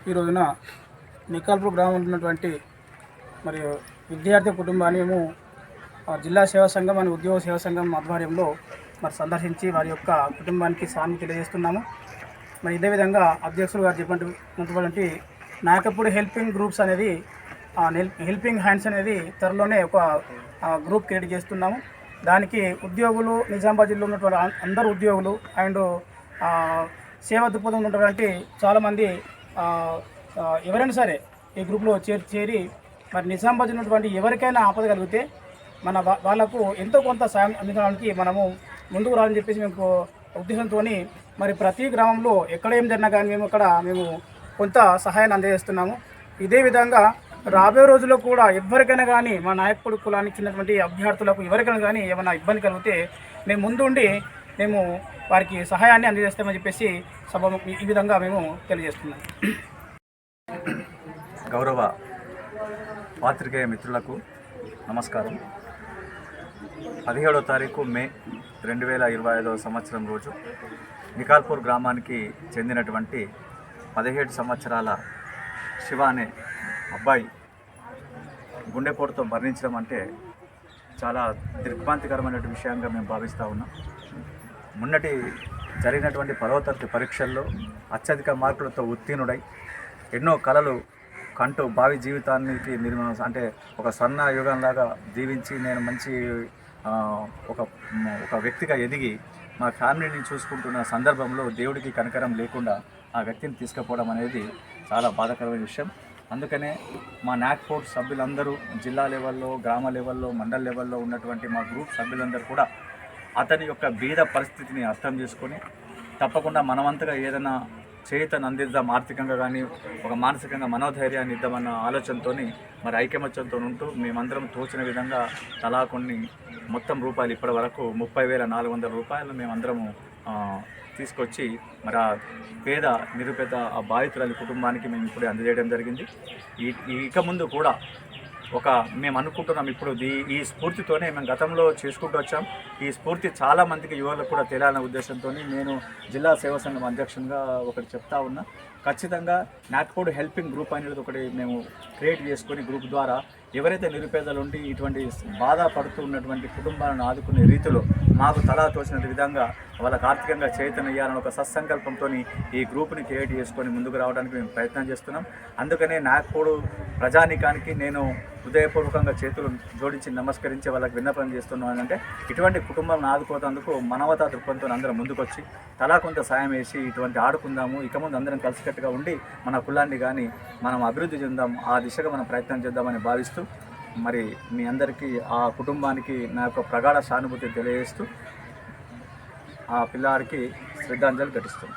ఈ రోజున నికాల్పూర్ గ్రామంలో ఉన్నటువంటి మరియు విద్యార్థి కుటుంబాన్ని మేము జిల్లా సేవా సంఘం అని ఉద్యోగ సేవా సంఘం ఆధ్వర్యంలో సందర్శించి వారి యొక్క కుటుంబానికి సాయం తెలియజేస్తున్నాము. మరి ఇదే విధంగా అధ్యక్షులు గారు చెప్పినటువంటి నాయకపూడి హెల్పింగ్ గ్రూప్స్ అనేది హెల్పింగ్ హ్యాండ్స్ అనేది త్వరలోనే ఒక గ్రూప్ క్రియేట్ చేస్తున్నాము. దానికి ఉద్యోగులు, నిజామాబాద్ జిల్లాలో ఉన్నటువంటి అందరు ఉద్యోగులు అండ్ సేవా దృక్పథం ఉన్నటువంటి చాలామంది ఎవరైనా సరే ఈ గ్రూప్లో చేరి మరి నిజామాబాద్ ఉన్నటువంటి ఎవరికైనా ఆపద కలిగితే వాళ్ళకు ఎంతో కొంత సాయం అందించడానికి మనము ముందుకు రావాలని చెప్పేసి మేము ఉద్దేశంతో మరి ప్రతి గ్రామంలో ఎక్కడ ఏం జరిగినా కానీ మేము కొంత సహాయాన్ని అందజేస్తున్నాము. ఇదే విధంగా రాబోయే రోజుల్లో కూడా ఎవరికైనా కానీ మా నాయకుడు కులానికి చెందినటువంటి అభ్యర్థులకు ఎవరికైనా కానీ ఏమైనా ఇబ్బంది కలిగితే మేము ముందుండి మేము వారికి సహాయాన్ని అందజేస్తామని చెప్పేసి ఈ విధంగా మేము తెలియజేస్తున్నాం. గౌరవ పాత్రికేయ మిత్రులకు నమస్కారం. 17వ తారీఖు మే 2025 సంవత్సరం రోజు నికాల్పూర్ గ్రామానికి చెందినటువంటి 17 సంవత్సరాల శివ అనే అబ్బాయి గుండెపోటుతో మరణించడం అంటే చాలా దిగ్భ్రాంతికరమైనటువంటి విషయంగా మేము భావిస్తూ ఉన్నాం. మొన్నటి జరిగినటువంటి 10వ తరగతి పరీక్షల్లో అత్యధిక మార్కులతో ఉత్తీర్ణుడై ఎన్నో కళలు కంటూ భావి జీవితానికి అంటే ఒక స్వర్ణ యుగంలాగా జీవించి నేను మంచి ఒక వ్యక్తిగా ఎదిగి మా ఫ్యామిలీని చూసుకుంటున్న సందర్భంలో దేవుడికి కనికరం లేకుండా ఆ వ్యక్తిని తీసుకుపోవడం అనేది చాలా బాధాకరమైన విషయం. అందుకనే మా నాక్పోర్ట్ సభ్యులందరూ జిల్లా లెవెల్లో, గ్రామ లెవెల్లో, మండల లెవెల్లో ఉన్నటువంటి మా గ్రూప్ సభ్యులందరూ కూడా అతని యొక్క బీద పరిస్థితిని అర్థం చేసుకొని తప్పకుండా మనమంతగా ఏదైనా చేతను అందిద్దాం, ఆర్థికంగా కానీ ఒక మానసికంగా మనోధైర్యాన్ని ఇద్దామన్న ఆలోచనతో మరి ఐకమత్యంతో ఉంటూ మేమందరం తోచిన విధంగా తలా కొన్ని మొత్తం రూపాయలు ఇప్పటి వరకు 30,400 రూపాయలు మేమందరము తీసుకొచ్చి మరి ఆ పేద నిరుపేద ఆ బాధితురాలి కుటుంబానికి మేము ఇప్పుడే అందజేయడం జరిగింది. ఇక ముందు కూడా మేము అనుకుంటున్నాం ఇప్పుడు ఈ స్ఫూర్తితోనే మేము గతంలో చేసుకుంటూ వచ్చాం. ఈ స్ఫూర్తి చాలామందికి యువకులకు కూడా తెలియాలనే ఉద్దేశంతో నేను జిల్లా సేవా సంఘం అధ్యక్షునిగా ఒకటి చెప్తా ఉన్నా. ఖచ్చితంగా నాక్పోడ్ హెల్పింగ్ గ్రూప్ అనేది ఒకటి మేము క్రియేట్ చేసుకొని గ్రూప్ ద్వారా ఎవరైతే నిరుపేదలు ఉండి ఇటువంటి బాధపడుతూ ఉన్నటువంటి కుటుంబాలను ఆదుకునే రీతిలో మాకు తలా తోచిన విధంగా వాళ్ళకు ఆర్థికంగా చైతన్యాలని ఒక సత్సంకల్పంతో ఈ గ్రూప్ని క్రియేట్ చేసుకొని ముందుకు రావడానికి మేము ప్రయత్నం చేస్తున్నాం. అందుకనే నాక్పోడ్ ప్రజానీకానికి నేను హృదయపూర్వకంగా చేతులు జోడించి నమస్కరించి వాళ్ళకి విన్నపం చేస్తున్నాను. అంటే ఇటువంటి కుటుంబాలను ఆదుకోవడానికి మానవతా దృక్పథంతో అందరం ముందుకొచ్చి తలా కొంత సాయం వేసి ఇటువంటి ఆడుకుందాము, ఇక ముందు అందరం కలిసికట్టుగా ఉండి మన కులాన్ని కానీ మనం అభివృద్ధి చెందాం, ఆ దిశగా మనం ప్రయత్నం చేద్దామని భావిస్తూ మరి మీ అందరికీ ఆ కుటుంబానికి నా యొక్క ప్రగాఢ సానుభూతి తెలియజేస్తూ ఆ పిల్లాడికి శ్రద్ధాంజలి ఘటిస్తుంది.